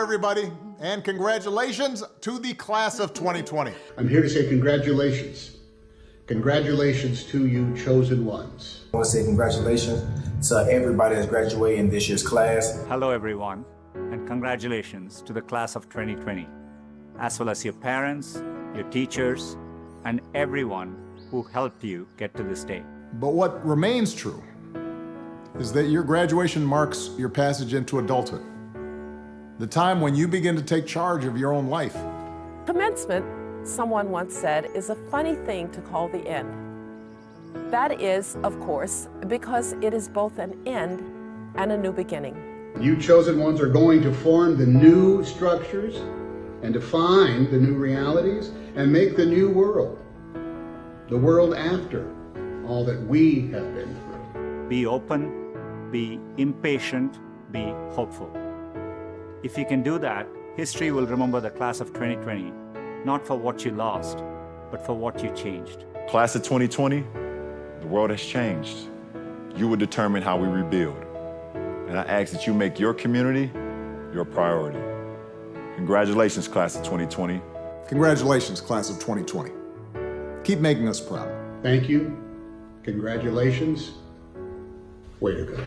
everybody, and congratulations to the class of 2020. I'm here to say congratulations. Congratulations to you chosen ones. I want to say congratulations to everybody that's graduating this year's class. Hello everyone, and congratulations to the class of 2020, as well as your parents, your teachers, and everyone who helped you get to this day. But what remains true is that your graduation marks your passage into adulthood, the time when you begin to take charge of your own life. Commencement, someone once said, is a funny thing to call the end. That is, of course, because it is both an end and a new beginning. You chosen ones are going to form the new structures and define the new realities and make the new world, the world after all that we have been through. Be open, be impatient, be hopeful. If you can do that, history will remember the class of 2020, not for what you lost, but for what you changed. Class of 2020, the world has changed. You will determine how we rebuild. And I ask that you make your community your priority. Congratulations, class of 2020. Congratulations, class of 2020. Keep making us proud. Thank you. Congratulations. Way to go.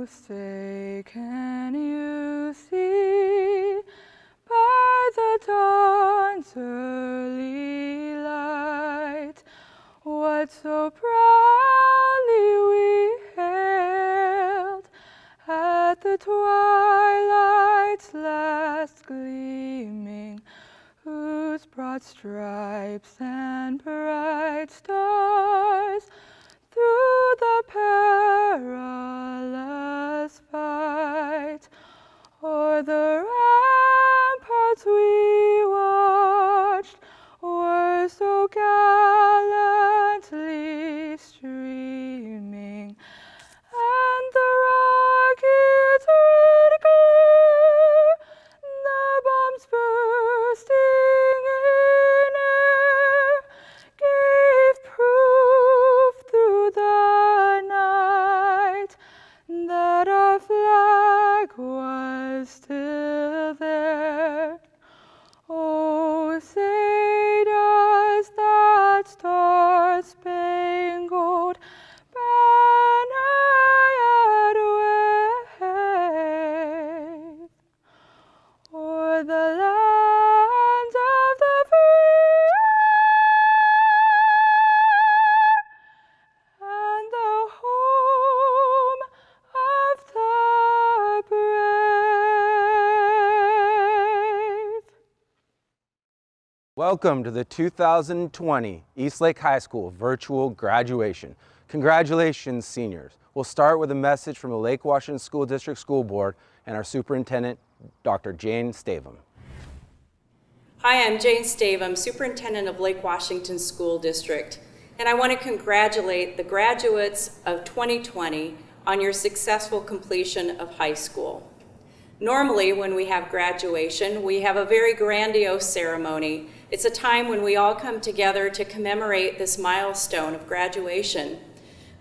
Oh, say, can you see by the dawn's early light what so proudly we hailed at the twilight's last gleaming, whose broad stripes and bright stars through the perilous fight o'er the ramparts we watched were so gallantly streaming, and the rocket's red glare, the bombs bursting in air, gave proof through the night that our flag was still there. Oh, say does that star-spangled banner yet wave o'er the lands of the free and the home of the brave? Welcome to the 2020 Eastlake High School virtual graduation. Congratulations, seniors. We'll start with a message from the Lake Washington School District School Board and our Superintendent, Dr. Jane Stavum. Hi, I'm Jane Stavum, Superintendent of Lake Washington School District, and I want to congratulate the graduates of 2020 on your successful completion of high school. Normally, when we have graduation, we have a very grandiose ceremony. It's a time when we all come together to commemorate this milestone of graduation.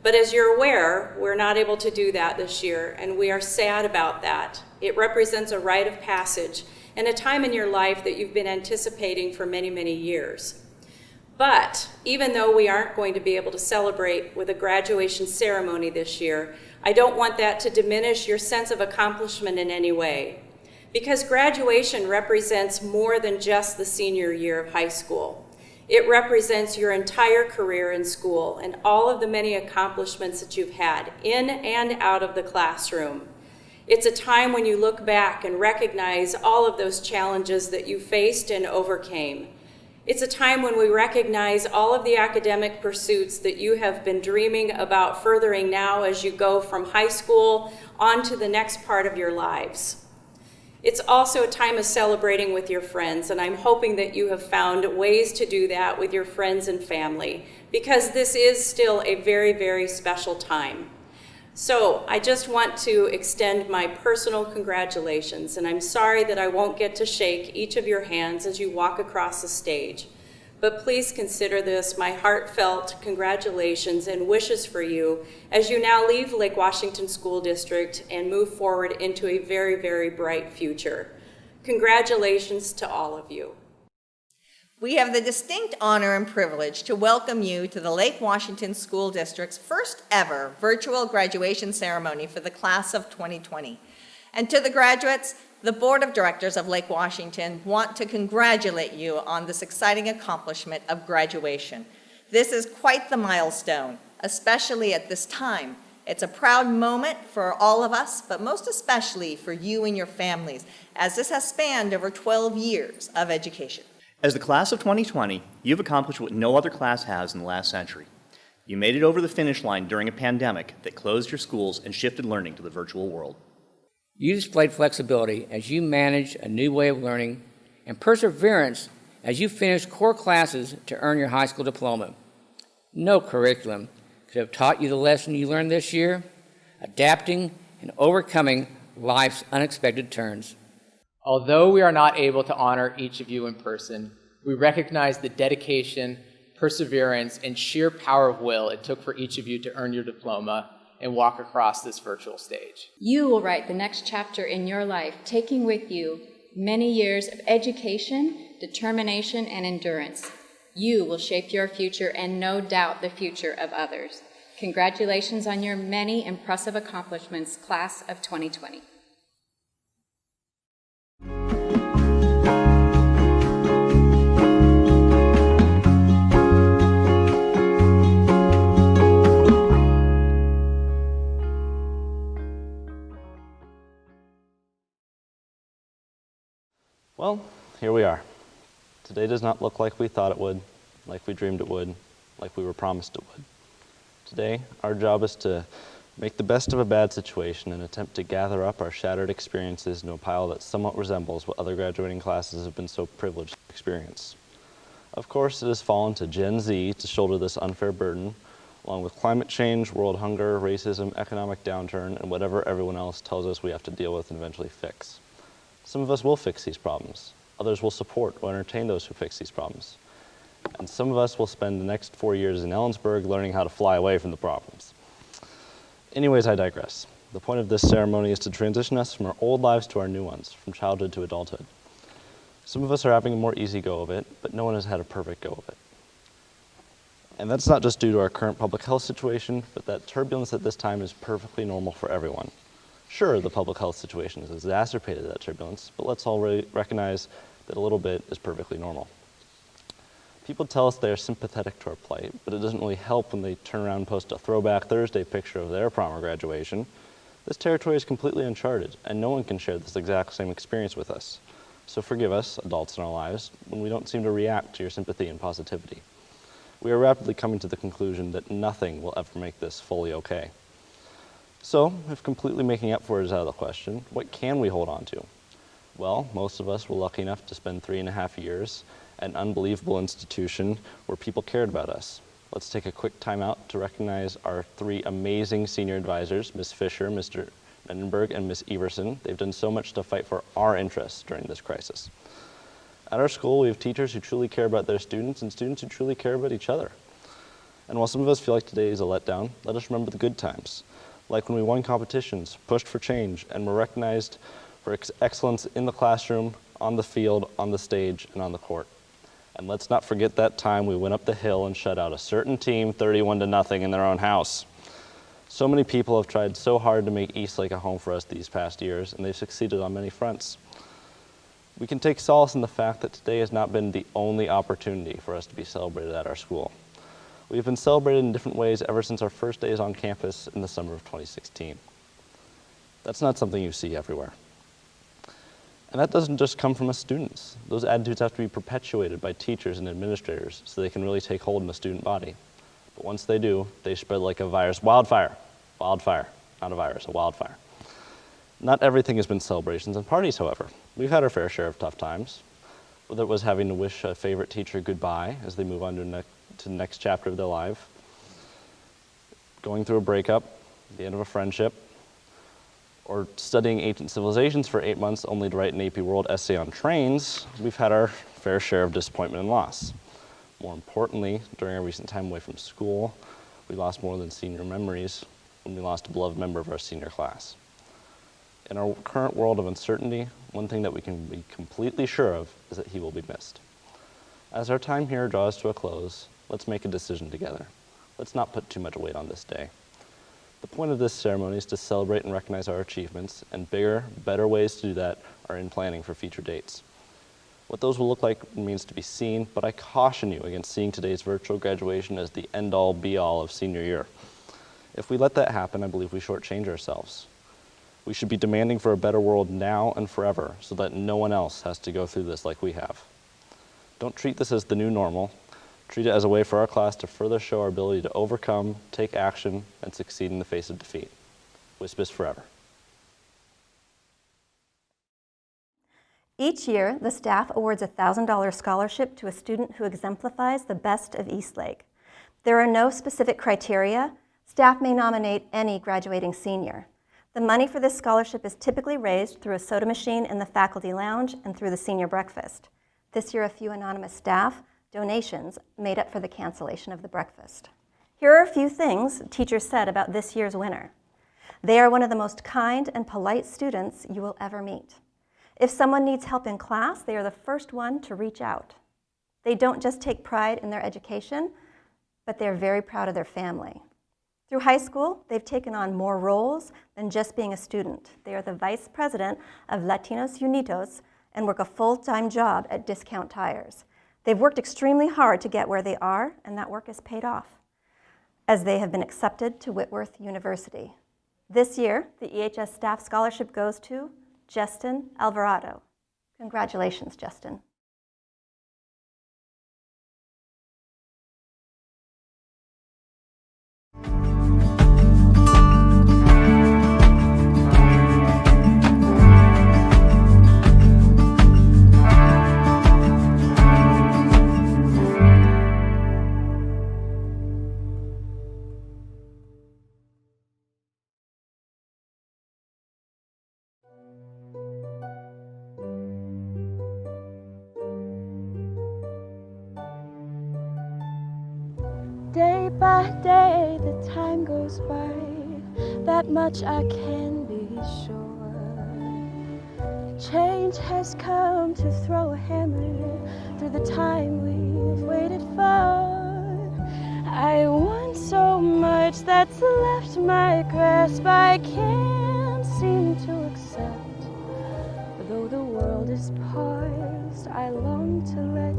But as you're aware, we're not able to do that this year, and we are sad about that. It represents a rite of passage and a time in your life that you've been anticipating for many, many years. But even though we aren't going to be able to celebrate with a graduation ceremony this year, I don't want that to diminish your sense of accomplishment in any way. Because graduation represents more than just the senior year of high school. It represents your entire career in school and all of the many accomplishments that you've had in and out of the classroom. It's a time when you look back and recognize all of those challenges that you faced and overcame. It's a time when we recognize all of the academic pursuits that you have been dreaming about furthering now as you go from high school on to the next part of your lives. It's also a time of celebrating with your friends, and I'm hoping that you have found ways to do that with your friends and family, because this is still a very, very special time. So I just want to extend my personal congratulations, and I'm sorry that I won't get to shake each of your hands as you walk across the stage. But please consider this my heartfelt congratulations and wishes for you as you now leave Lake Washington School District and move forward into a very, very bright future. Congratulations to all of you. We have the distinct honor and privilege to welcome you to the Lake Washington School District's first ever virtual graduation ceremony for the class of 2020. And to the graduates, the Board of Directors of Lake Washington want to congratulate you on this exciting accomplishment of graduation. This is quite the milestone, especially at this time. It's a proud moment for all of us, but most especially for you and your families, as this has spanned over 12 years of education. As the class of 2020, you've accomplished what no other class has in the last century. You made it over the finish line during a pandemic that closed your schools and shifted learning to the virtual world. You displayed flexibility as you managed a new way of learning and perseverance as you finished core classes to earn your high school diploma. No curriculum could have taught you the lesson you learned this year, adapting and overcoming life's unexpected turns. Although we are not able to honor each of you in person, we recognize the dedication, perseverance, and sheer power of will it took for each of you to earn your diploma and walk across this virtual stage. You will write the next chapter in your life, taking with you many years of education, determination, and endurance. You will shape your future and no doubt the future of others. Congratulations on your many impressive accomplishments, class of 2020. Well, here we are. Today does not look like we thought it would, like we dreamed it would, like we were promised it would. Today, our job is to make the best of a bad situation and attempt to gather up our shattered experiences into a pile that somewhat resembles what other graduating classes have been so privileged to experience. Of course, it has fallen to Gen Z to shoulder this unfair burden, along with climate change, world hunger, racism, economic downturn, and whatever everyone else tells us we have to deal with and eventually fix. Some of us will fix these problems. Others will support or entertain those who fix these problems. And some of us will spend the next 4 years in Ellensburg learning how to fly away from the problems. Anyways, I digress. The point of this ceremony is to transition us from our old lives to our new ones, from childhood to adulthood. Some of us are having a more easy go of it, but no one has had a perfect go of it. And that's not just due to our current public health situation, but that turbulence at this time is perfectly normal for everyone. Sure, the public health situation has exacerbated that turbulence, but let's all recognize that a little bit is perfectly normal. People tell us they are sympathetic to our plight, but it doesn't really help when they turn around and post a throwback Thursday picture of their prom or graduation. This territory is completely uncharted, and no one can share this exact same experience with us. So forgive us, adults in our lives, when we don't seem to react to your sympathy and positivity. We are rapidly coming to the conclusion that nothing will ever make this fully okay. So, if completely making up for it is out of the question, what can we hold on to? Well, most of us were lucky enough to spend 3.5 years at an unbelievable institution where people cared about us. Let's take a quick time out to recognize our 3 amazing senior advisors, Ms. Fisher, Mr. Mendenberg, and Ms. Everson. They've done so much to fight for our interests during this crisis. At our school, we have teachers who truly care about their students and students who truly care about each other. And while some of us feel like today is a letdown, let us remember the good times. Like when we won competitions, pushed for change, and were recognized for excellence in the classroom, on the field, on the stage, and on the court. And let's not forget that time we went up the hill and shut out a certain team 31-0 in their own house. So many people have tried so hard to make Eastlake a home for us these past years, and they've succeeded on many fronts. We can take solace in the fact that today has not been the only opportunity for us to be celebrated at our school. We've been celebrated in different ways ever since our first days on campus in the summer of 2016. That's not something you see everywhere. And that doesn't just come from us students. Those attitudes have to be perpetuated by teachers and administrators so they can really take hold in the student body. But once they do, they spread like a virus. Wildfire. Wildfire. Not a virus, a wildfire. Not everything has been celebrations and parties, however. We've had our fair share of tough times, whether it was having to wish a favorite teacher goodbye as they move on to the next chapter of their life, going through a breakup, the end of a friendship, or studying ancient civilizations for 8 months only to write an AP World essay on trains. We've had our fair share of disappointment and loss. More importantly, during our recent time away from school, we lost more than senior memories when we lost a beloved member of our senior class. In our current world of uncertainty, one thing that we can be completely sure of is that he will be missed. As our time here draws to a close, let's make a decision together. Let's not put too much weight on this day. The point of this ceremony is to celebrate and recognize our achievements, and bigger, better ways to do that are in planning for future dates. What those will look like remains to be seen, but I caution you against seeing today's virtual graduation as the end-all, be-all of senior year. If we let that happen, I believe we shortchange ourselves. We should be demanding for a better world now and forever so that no one else has to go through this like we have. Don't treat this as the new normal. Treat it as a way for our class to further show our ability to overcome, take action, and succeed in the face of defeat. WSPIS forever. Each year, the staff awards a $1,000 scholarship to a student who exemplifies the best of Eastlake. There are no specific criteria. Staff may nominate any graduating senior. The money for this scholarship is typically raised through a soda machine in the faculty lounge and through the senior breakfast. This year, a few anonymous staff donations made up for the cancellation of the breakfast. Here are a few things teachers said about this year's winner. They are one of the most kind and polite students you will ever meet. If someone needs help in class, they are the first one to reach out. They don't just take pride in their education, but they're very proud of their family. Through high school, they've taken on more roles than just being a student. They are the vice president of Latinos Unidos and work a full-time job at Discount Tires. They've worked extremely hard to get where they are, and that work has paid off, as they have been accepted to Whitworth University. This year, the EHS Staff Scholarship goes to Justin Alvarado. Congratulations, Justin. Day by day, the time goes by. That much I can be sure. Change has come to throw a hammer through the time we've waited for. I want so much that's left my grasp I can't seem to accept. Though the world is paused, I long to let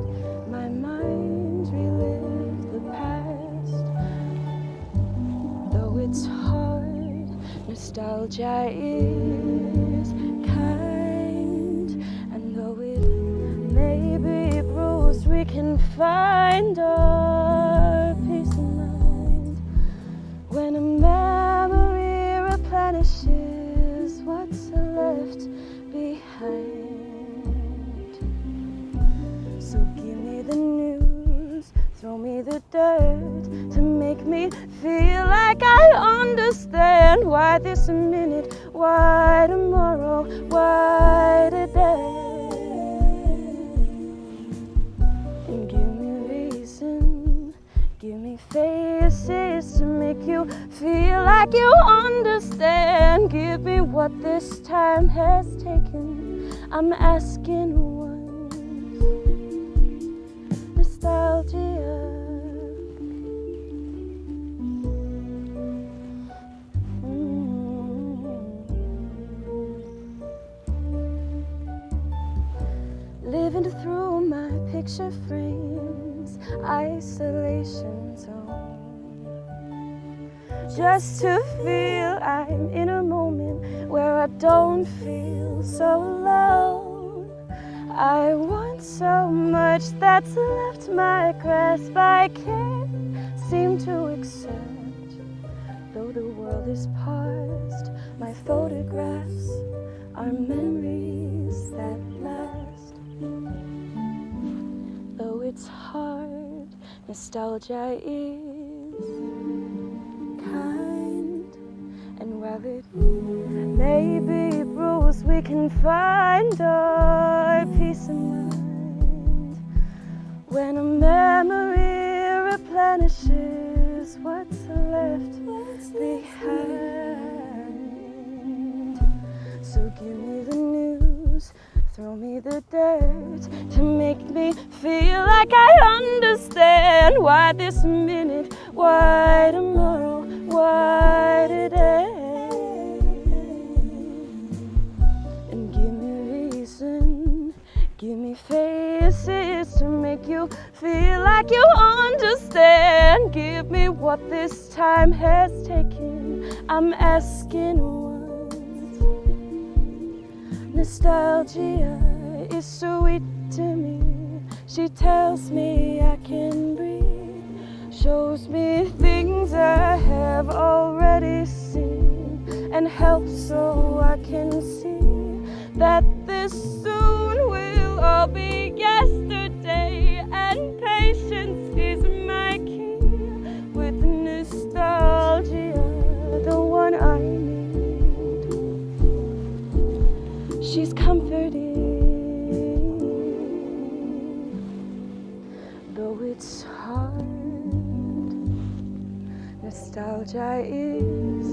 my mind relive the past. Though it's hard, nostalgia is kind, and though it may be bruised, we can find our peace of mind when a memory replenishes what's left behind. So give me the news, throw me the dirt to make me feel like I understand why this minute, why tomorrow, why today. And give me reason, give me faces to make you feel like you understand. Give me what this time has taken, I'm asking once. Nostalgia. Living through my picture frames, isolation zone. Just to feel I'm in a moment where I don't feel so alone. I want so much that's left my grasp I can't seem to accept. Though the world is paused, my photographs are memories that last. Though it's hard, nostalgia is kind, and while it may be bruised, we can find our peace of mind when a memory replenishes what's left behind. So give me the news, throw me the dirt to make me feel like I understand why this minute, why tomorrow, why today. And give me reason, give me faces to make you feel like you understand. Give me what this time has taken, I'm asking once. Nostalgia is sweet to me. She tells me I can breathe, shows me things I have already seen, and helps so I can see that this soon will all be yesterday, and patience is my key. With nostalgia, the one I need, she's comforting. Though it's hard, nostalgia is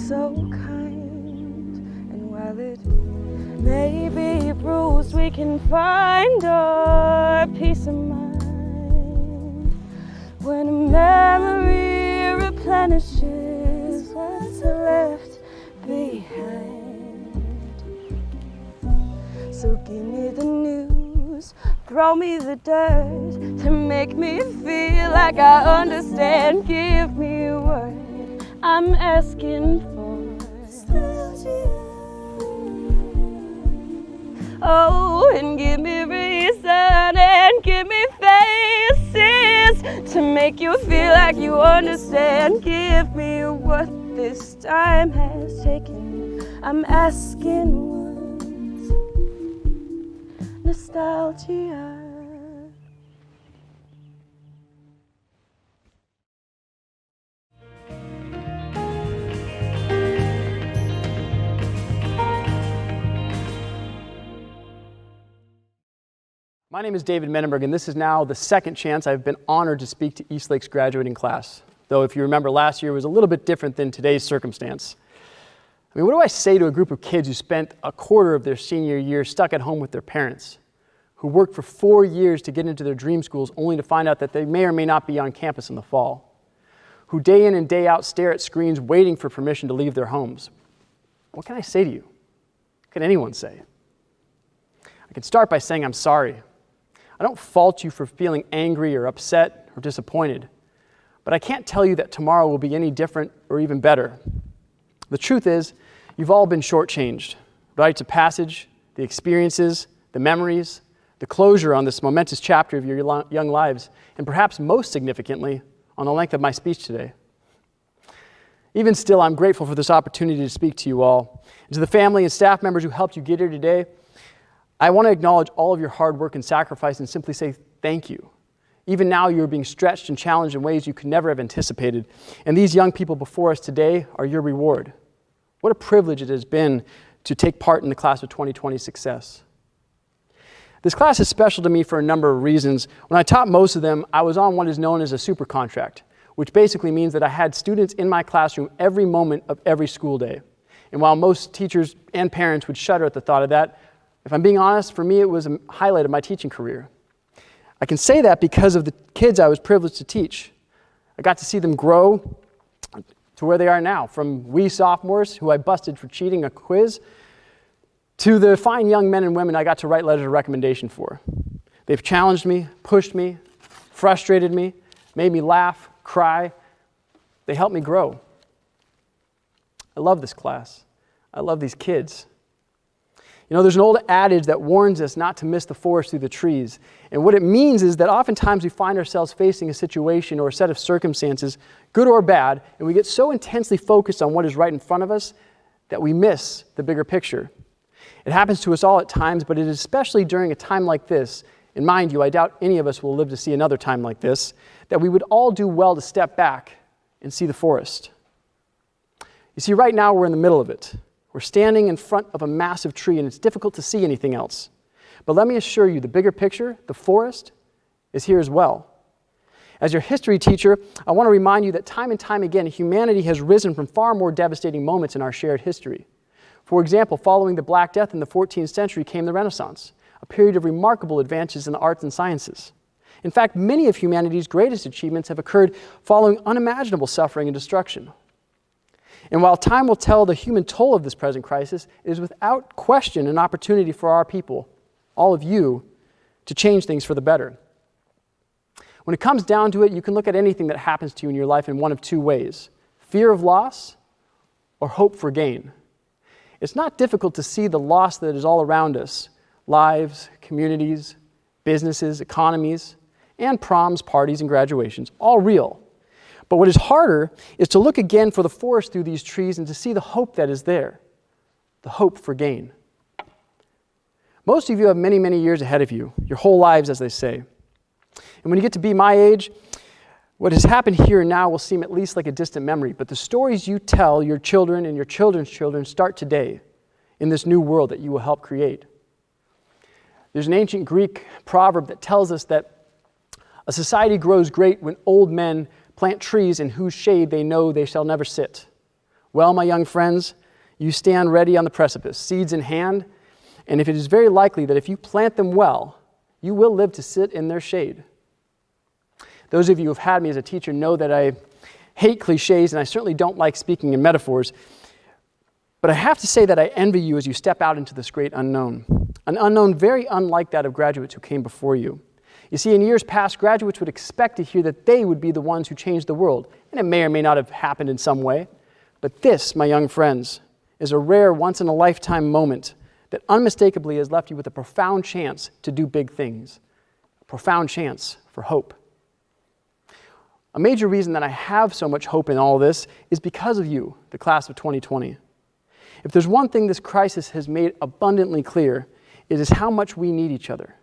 so kind, and while it may be bruised, we can find our peace of mind when a memory replenishes behind. So give me the news, throw me the dirt to make me feel like I understand. Give me a word I'm asking for. Oh, and give me reason and give me faces to make you feel like you understand. Give me what this time has taken. I'm asking once. Nostalgia. My name is David Menenberg, and this is now the second chance I've been honored to speak to Eastlake's graduating class. Though if you remember, last year was a little bit different than today's circumstance. I mean, what do I say to a group of kids who spent a quarter of their senior year stuck at home with their parents, who worked for 4 years to get into their dream schools only to find out that they may or may not be on campus in the fall, who day in and day out stare at screens waiting for permission to leave their homes? What can I say to you? What can anyone say? I can start by saying I'm sorry. I don't fault you for feeling angry or upset or disappointed, but I can't tell you that tomorrow will be any different or even better. The truth is, you've all been shortchanged. Rites of passage, the experiences, the memories, the closure on this momentous chapter of your young lives, and perhaps most significantly, on the length of my speech today. Even still, I'm grateful for this opportunity to speak to you all. And to the family and staff members who helped you get here today, I want to acknowledge all of your hard work and sacrifice and simply say thank you. Even now, you're being stretched and challenged in ways you could never have anticipated. And these young people before us today are your reward. What a privilege it has been to take part in the class of 2020's success. This class is special to me for a number of reasons. When I taught most of them, I was on what is known as a super contract, which basically means that I had students in my classroom every moment of every school day. And while most teachers and parents would shudder at the thought of that, if I'm being honest, for me it was a highlight of my teaching career. I can say that because of the kids I was privileged to teach. I got to see them grow to where they are now, from wee sophomores who I busted for cheating a quiz, to the fine young men and women I got to write letters of recommendation for. They've challenged me, pushed me, frustrated me, made me laugh, cry. They helped me grow. I love this class. I love these kids. You know, there's an old adage that warns us not to miss the forest through the trees. And what it means is that oftentimes we find ourselves facing a situation or a set of circumstances, good or bad, and we get so intensely focused on what is right in front of us that we miss the bigger picture. It happens to us all at times, but it is especially during a time like this, and mind you, I doubt any of us will live to see another time like this, that we would all do well to step back and see the forest. You see, right now we're in the middle of it. We're standing in front of a massive tree, and it's difficult to see anything else. But let me assure you, the bigger picture, the forest, is here as well. As your history teacher, I want to remind you that time and time again, humanity has risen from far more devastating moments in our shared history. For example, following the Black Death in the 14th century came the Renaissance, a period of remarkable advances in the arts and sciences. In fact, many of humanity's greatest achievements have occurred following unimaginable suffering and destruction. And while time will tell the human toll of this present crisis, it is without question an opportunity for our people, all of you, to change things for the better. When it comes down to it, you can look at anything that happens to you in your life in one of two ways: fear of loss or hope for gain. It's not difficult to see the loss that is all around us: lives, communities, businesses, economies, and proms, parties, and graduations, all real. But what is harder is to look again for the forest through these trees and to see the hope that is there, the hope for gain. Most of you have many, many years ahead of you, your whole lives, as they say. And when you get to be my age, what has happened here and now will seem at least like a distant memory, but the stories you tell your children and your children's children start today in this new world that you will help create. There's an ancient Greek proverb that tells us that a society grows great when old men plant trees in whose shade they know they shall never sit. Well, my young friends, you stand ready on the precipice, seeds in hand, and if it is very likely that if you plant them well, you will live to sit in their shade. Those of you who have had me as a teacher know that I hate cliches, and I certainly don't like speaking in metaphors. But I have to say that I envy you as you step out into this great unknown, an unknown very unlike that of graduates who came before you. You see, in years past, graduates would expect to hear that they would be the ones who changed the world, and it may or may not have happened in some way. But this, my young friends, is a rare once-in-a-lifetime moment that unmistakably has left you with a profound chance to do big things, a profound chance for hope. A major reason that I have so much hope in all this is because of you, the class of 2020. If there's one thing this crisis has made abundantly clear, it is how much we need each other.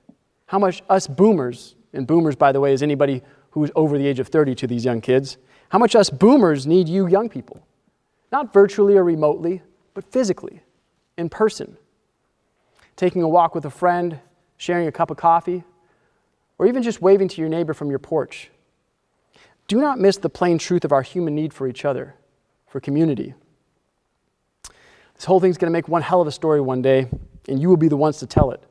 How much us boomers, and boomers, by the way, is anybody who is over the age of 30 to these young kids, how much us boomers need you young people. Not virtually or remotely, but physically, in person. Taking a walk with a friend, sharing a cup of coffee, or even just waving to your neighbor from your porch. Do not miss the plain truth of our human need for each other, for community. This whole thing's going to make one hell of a story one day, and you will be the ones to tell it.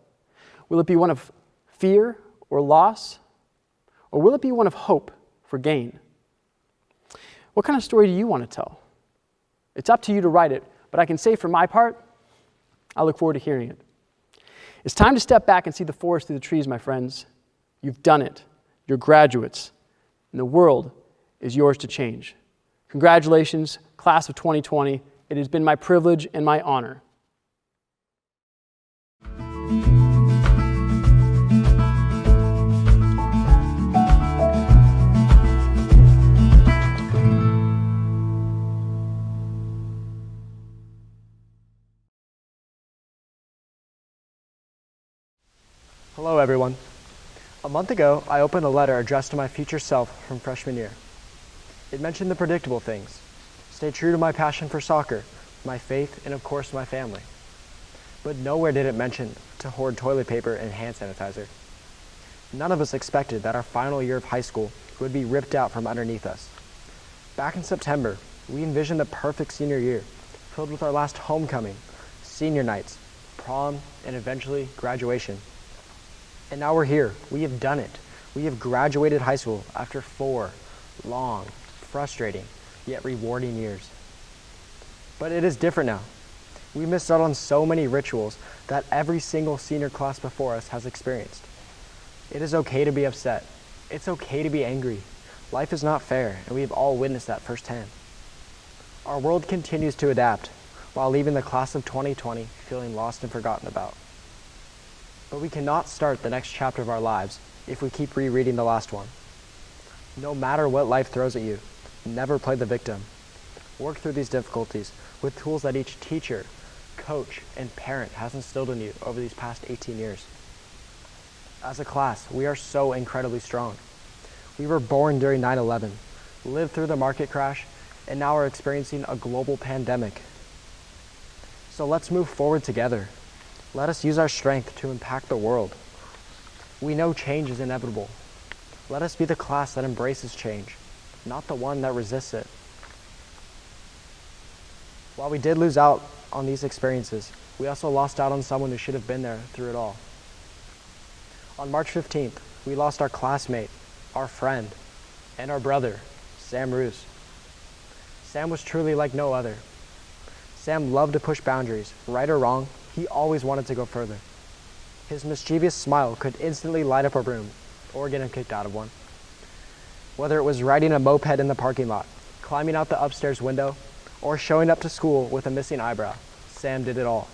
Will it be one of fear or loss? Or will it be one of hope for gain? What kind of story do you want to tell? It's up to you to write it, but I can say for my part, I look forward to hearing it. It's time to step back and see the forest through the trees, my friends. You've done it. You're graduates. And the world is yours to change. Congratulations, class of 2020. It has been my privilege and my honor. Hello, everyone. A month ago, I opened a letter addressed to my future self from freshman year. It mentioned the predictable things. Stay true to my passion for soccer, my faith, and of course, my family. But nowhere did it mention to hoard toilet paper and hand sanitizer. None of us expected that our final year of high school would be ripped out from underneath us. Back in September, we envisioned the perfect senior year, filled with our last homecoming, senior nights, prom, and eventually graduation. And now we're here. We have done it. We have graduated high school after 4 long, frustrating, yet rewarding years. But it is different now. We missed out on so many rituals that every single senior class before us has experienced. It is okay to be upset. It's okay to be angry. Life is not fair, and we have all witnessed that firsthand. Our world continues to adapt, while leaving the class of 2020 feeling lost and forgotten about. But we cannot start the next chapter of our lives if we keep rereading the last one. No matter what life throws at you, never play the victim. Work through these difficulties with tools that each teacher, coach, and parent has instilled in you over these past 18 years. As a class, we are so incredibly strong. We were born during 9/11, lived through the market crash, and now are experiencing a global pandemic. So let's move forward together. Let us use our strength to impact the world. We know change is inevitable. Let us be the class that embraces change, not the one that resists it. While we did lose out on these experiences, we also lost out on someone who should have been there through it all. On March 15th, we lost our classmate, our friend, and our brother, Sam Roos. Sam was truly like no other. Sam loved to push boundaries, right or wrong. He always wanted to go further. His mischievous smile could instantly light up a room or get him kicked out of one. Whether it was riding a moped in the parking lot, climbing out the upstairs window, or showing up to school with a missing eyebrow, Sam did it all.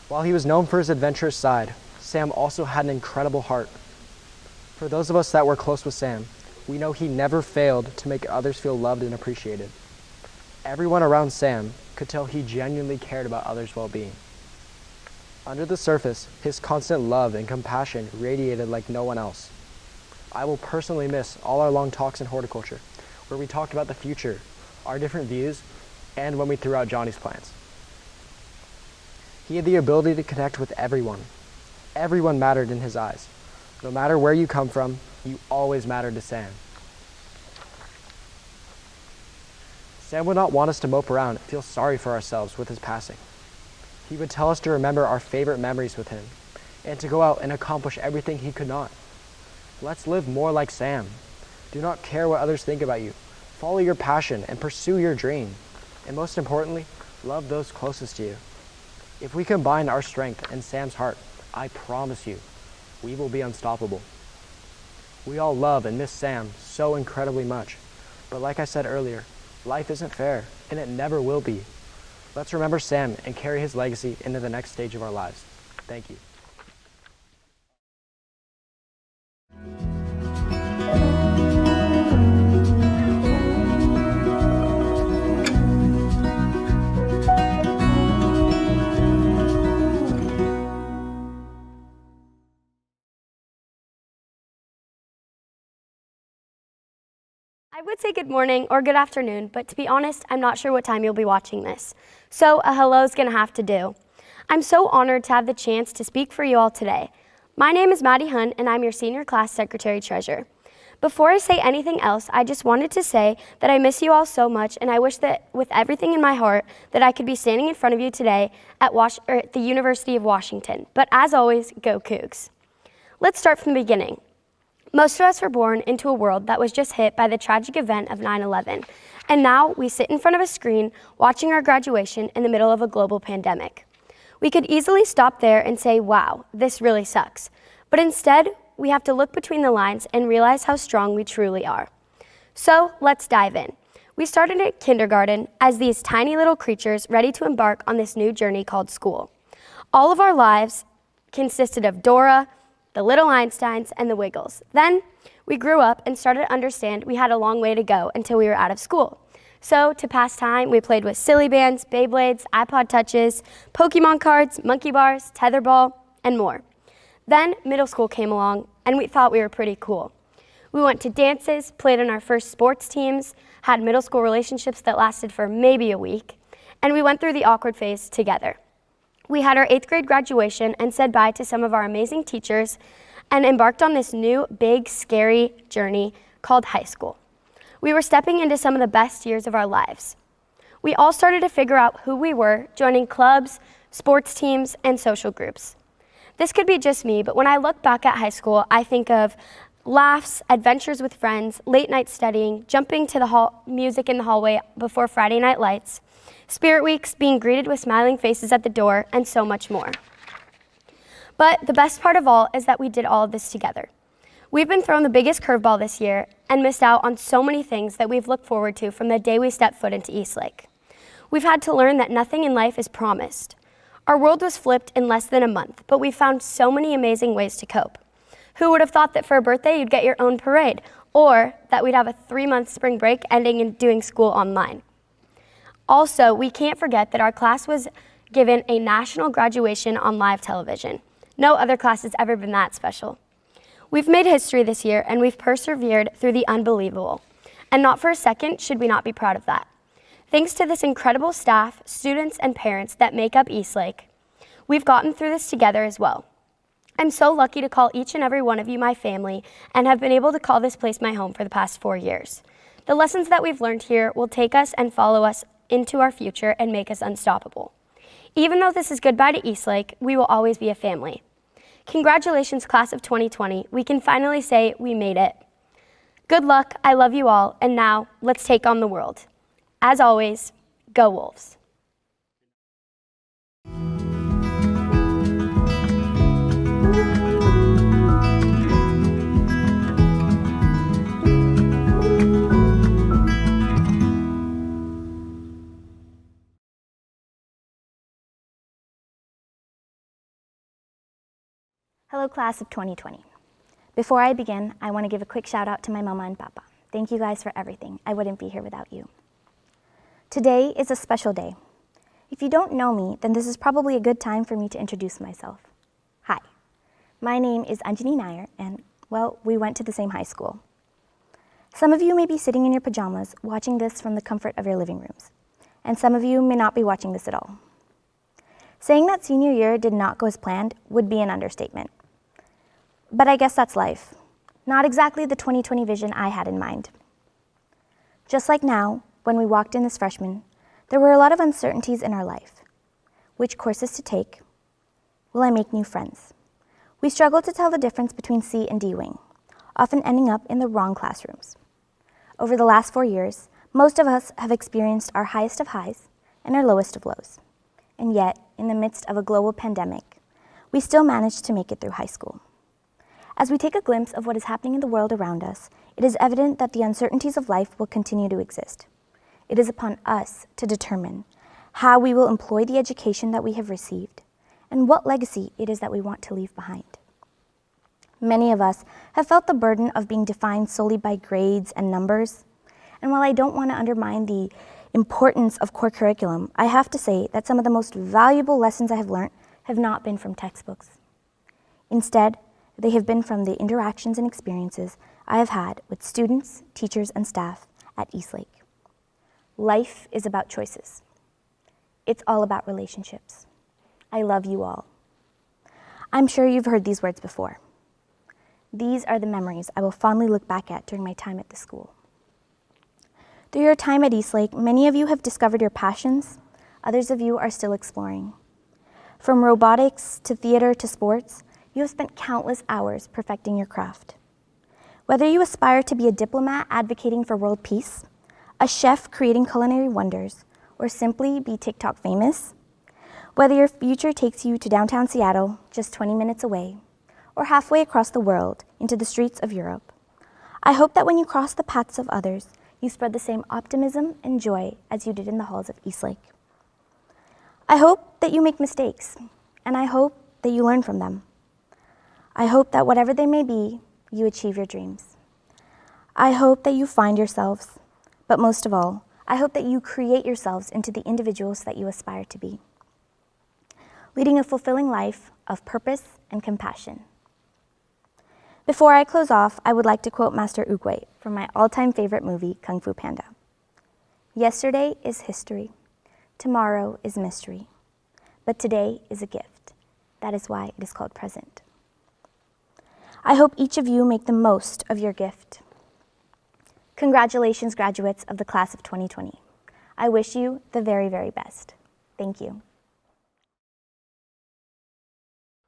While he was known for his adventurous side, Sam also had an incredible heart. For those of us that were close with Sam, we know he never failed to make others feel loved and appreciated. Everyone around Sam could tell he genuinely cared about others' well-being. Under the surface, his constant love and compassion radiated like no one else. I will personally miss all our long talks in horticulture, where we talked about the future, our different views, and when we threw out Johnny's plans. He had the ability to connect with everyone. Everyone mattered in his eyes. No matter where you come from, you always mattered to Sam. Sam would not want us to mope around and feel sorry for ourselves with his passing. He would tell us to remember our favorite memories with him and to go out and accomplish everything he could not. Let's live more like Sam. Do not care what others think about you. Follow your passion and pursue your dream. And most importantly, love those closest to you. If we combine our strength and Sam's heart, I promise you, we will be unstoppable. We all love and miss Sam so incredibly much. But like I said earlier, life isn't fair, and it never will be. Let's remember Sam and carry his legacy into the next stage of our lives. Thank you. I would say good morning or good afternoon, but to be honest, I'm not sure what time you'll be watching this. So a hello's gonna have to do. I'm so honored to have the chance to speak for you all today. My name is Maddie Hunt and I'm your senior class secretary treasurer. Before I say anything else, I just wanted to say that I miss you all so much and I wish that with everything in my heart that I could be standing in front of you today at the University of Washington. But as always, go Cougs. Let's start from the beginning. Most of us were born into a world that was just hit by the tragic event of 9/11, and now we sit in front of a screen watching our graduation in the middle of a global pandemic. We could easily stop there and say, wow, this really sucks. But instead, we have to look between the lines and realize how strong we truly are. So let's dive in. We started at kindergarten as these tiny little creatures ready to embark on this new journey called school. All of our lives consisted of Dora, the Little Einsteins, and the Wiggles. Then we grew up and started to understand we had a long way to go until we were out of school. So to pass time, we played with silly bands, Beyblades, iPod Touches, Pokemon cards, monkey bars, tetherball, and more. Then middle school came along and we thought we were pretty cool. We went to dances, played on our first sports teams, had middle school relationships that lasted for maybe a week, and we went through the awkward phase together. We had our 8th grade graduation and said bye to some of our amazing teachers and embarked on this new, big, scary journey called high school. We were stepping into some of the best years of our lives. We all started to figure out who we were, joining clubs, sports teams, and social groups. This could be just me, but when I look back at high school, I think of laughs, adventures with friends, late night studying, jumping to the music in the hallway before Friday night lights, Spirit Weeks, being greeted with smiling faces at the door, and so much more. But the best part of all is that we did all of this together. We've been thrown the biggest curveball this year and missed out on so many things that we've looked forward to from the day we stepped foot into Eastlake. We've had to learn that nothing in life is promised. Our world was flipped in less than a month, but we found so many amazing ways to cope. Who would have thought that for a birthday you'd get your own parade, or that we'd have a 3-month spring break ending in doing school online? Also, we can't forget that our class was given a national graduation on live television. No other class has ever been that special. We've made history this year and we've persevered through the unbelievable. And not for a second should we not be proud of that. Thanks to this incredible staff, students, and parents that make up Eastlake, we've gotten through this together as well. I'm so lucky to call each and every one of you my family and have been able to call this place my home for the past 4 years. The lessons that we've learned here will take us and follow us into our future and make us unstoppable. Even though this is goodbye to Eastlake, we will always be a family. Congratulations, class of 2020. We can finally say we made it. Good luck, I love you all, and now let's take on the world. As always, go Wolves. Hello, class of 2020. Before I begin, I want to give a quick shout out to my mama and papa. Thank you guys for everything. I wouldn't be here without you. Today is a special day. If you don't know me, then this is probably a good time for me to introduce myself. Hi, my name is Anjani Nair, and, well, we went to the same high school. Some of you may be sitting in your pajamas watching this from the comfort of your living rooms, and some of you may not be watching this at all. Saying that senior year did not go as planned would be an understatement. But I guess that's life. Not exactly the 2020 vision I had in mind. Just like now, when we walked in as freshmen, there were a lot of uncertainties in our life. Which courses to take? Will I make new friends? We struggled to tell the difference between C and D wing, often ending up in the wrong classrooms. Over the last 4 years, Most of us have experienced our highest of highs and our lowest of lows. And yet, in the midst of a global pandemic, we still managed to make it through high school. As we take a glimpse of what is happening in the world around us, it is evident that the uncertainties of life will continue to exist. It is upon us to determine how we will employ the education that we have received and what legacy it is that we want to leave behind. Many of us have felt the burden of being defined solely by grades and numbers. And while I don't want to undermine the importance of core curriculum, I have to say that some of the most valuable lessons I have learned have not been from textbooks. Instead, they have been from the interactions and experiences I have had with students, teachers, and staff at Eastlake. Life is about choices. It's all about relationships. I love you all. I'm sure you've heard these words before. These are the memories I will fondly look back at during my time at the school. Through your time at Eastlake, many of you have discovered your passions. Others of you are still exploring. From robotics to theater to sports, you have spent countless hours perfecting your craft. Whether you aspire to be a diplomat advocating for world peace, a chef creating culinary wonders, or simply be TikTok famous, whether your future takes you to downtown Seattle, just 20 minutes away, or halfway across the world into the streets of Europe, I hope that when you cross the paths of others, you spread the same optimism and joy as you did in the halls of Eastlake. I hope that you make mistakes, and I hope that you learn from them. I hope that whatever they may be, you achieve your dreams. I hope that you find yourselves, but most of all, I hope that you create yourselves into the individuals that you aspire to be, leading a fulfilling life of purpose and compassion. Before I close off, I would like to quote Master Oogway from my all-time favorite movie, Kung Fu Panda. Yesterday is history. Tomorrow is mystery. But today is a gift. That is why it is called present. I hope each of you make the most of your gift. Congratulations, graduates of the class of 2020. I wish you the very, very best. Thank you.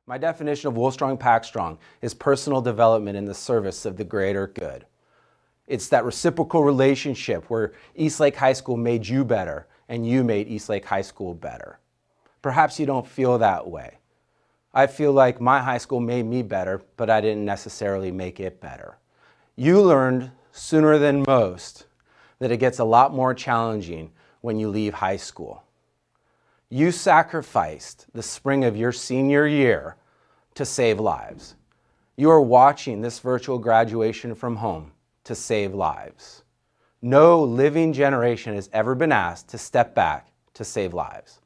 My definition of Woolstrong Pack Strong is personal development in the service of the greater good. It's that reciprocal relationship where Eastlake High School made you better and you made Eastlake High School better. Perhaps you don't feel that way. I feel like my high school made me better, but I didn't necessarily make it better. You learned sooner than most that it gets a lot more challenging when you leave high school. You sacrificed the spring of your senior year to save lives. You are watching this virtual graduation from home to save lives. No living generation has ever been asked to step back to save lives.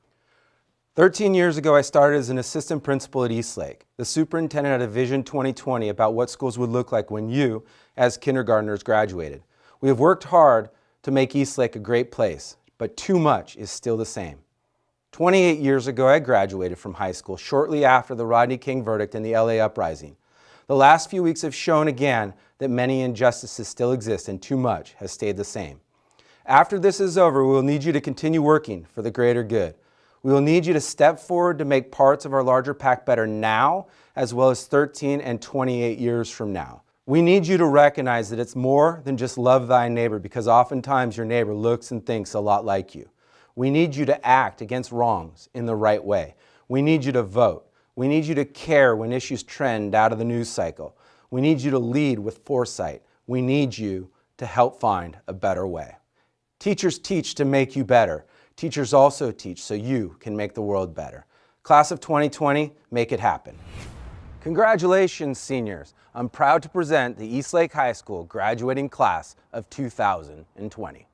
13 years ago, I started as an assistant principal at Eastlake. The superintendent had a vision 2020 about what schools would look like when you, as kindergartners, graduated. We have worked hard to make Eastlake a great place, but too much is still the same. 28 years ago, I graduated from high school shortly after the Rodney King verdict and the LA uprising. The last few weeks have shown again that many injustices still exist and too much has stayed the same. After this is over, we will need you to continue working for the greater good. We will need you to step forward to make parts of our larger pack better now, as well as 13 and 28 years from now. We need you to recognize that it's more than just love thy neighbor, because oftentimes your neighbor looks and thinks a lot like you. We need you to act against wrongs in the right way. We need you to vote. We need you to care when issues trend out of the news cycle. We need you to lead with foresight. We need you to help find a better way. Teachers teach to make you better. Teachers also teach so you can make the world better. Class of 2020, make it happen. Congratulations, seniors. I'm proud to present the Eastlake High School graduating class of 2020.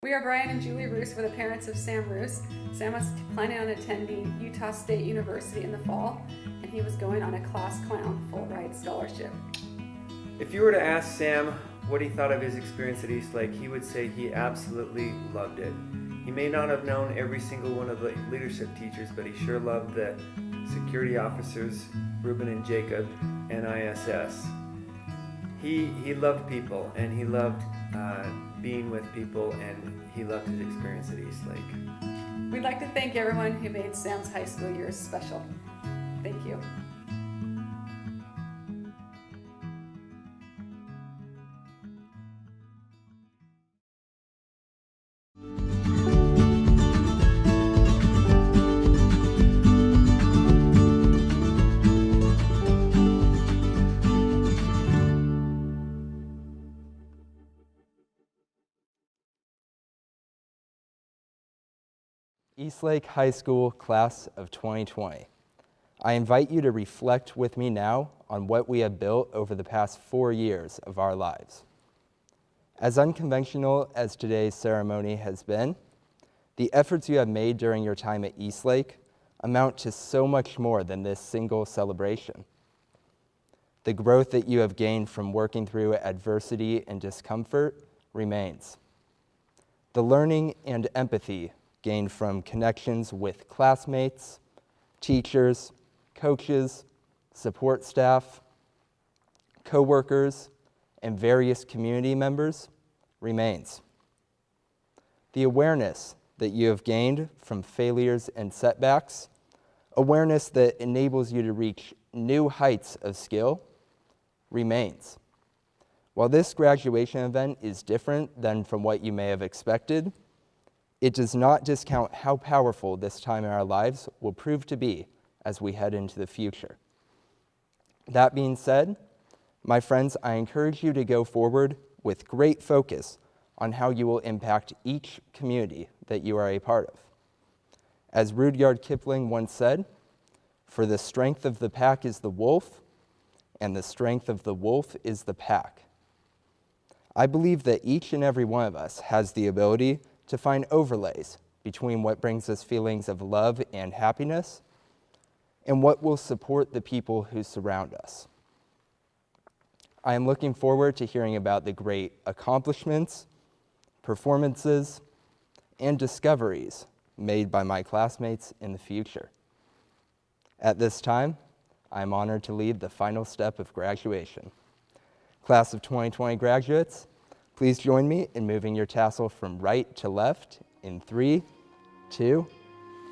We are Brian and Julie Roos. We're the parents of Sam Roos. Sam was planning on attending Utah State University in the fall, and he was going on a class clown full ride scholarship. If you were to ask Sam what he thought of his experience at Eastlake, he would say he absolutely loved it. He may not have known every single one of the leadership teachers, but he sure loved the security officers, Ruben and Jacob, and ISS. He loved people, and he loved being with people, and he loved his experience at Eastlake. We'd like to thank everyone who made Sam's high school years special. Thank you. Eastlake High School Class of 2020. I invite you to reflect with me now on what we have built over the past 4 years of our lives. As unconventional as today's ceremony has been, the efforts you have made during your time at Eastlake amount to so much more than this single celebration. The growth that you have gained from working through adversity and discomfort remains. The learning and empathy gained from connections with classmates, teachers, coaches, support staff, coworkers, and various community members remains. The awareness that you have gained from failures and setbacks, awareness that enables you to reach new heights of skill, remains. While this graduation event is different than from what you may have expected, it does not discount how powerful this time in our lives will prove to be as we head into the future. That being said, my friends, I encourage you to go forward with great focus on how you will impact each community that you are a part of. As Rudyard Kipling once said, "For the strength of the pack is the wolf, and the strength of the wolf is the pack." I believe that each and every one of us has the ability to find overlays between what brings us feelings of love and happiness and what will support the people who surround us. I am looking forward to hearing about the great accomplishments, performances, and discoveries made by my classmates in the future. At this time, I am honored to lead the final step of graduation. Class of 2020 graduates, please join me in moving your tassel from right to left in 3, 2,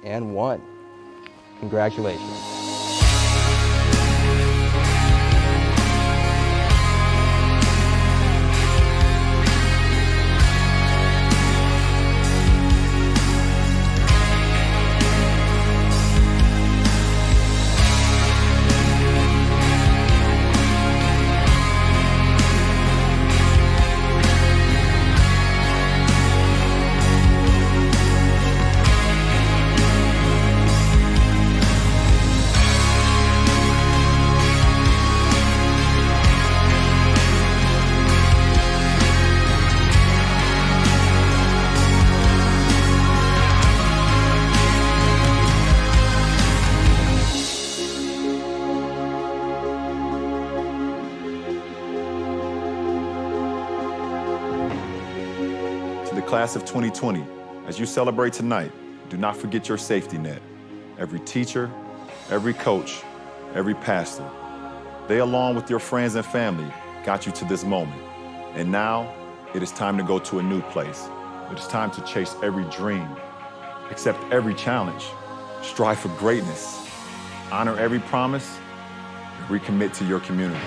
and 1. Congratulations. Class of 2020, as you celebrate tonight, do not forget your safety net. Every teacher, every coach, every pastor, they along with your friends and family got you to this moment. And now it is time to go to a new place. It is time to chase every dream, accept every challenge, strive for greatness, honor every promise, and recommit to your community.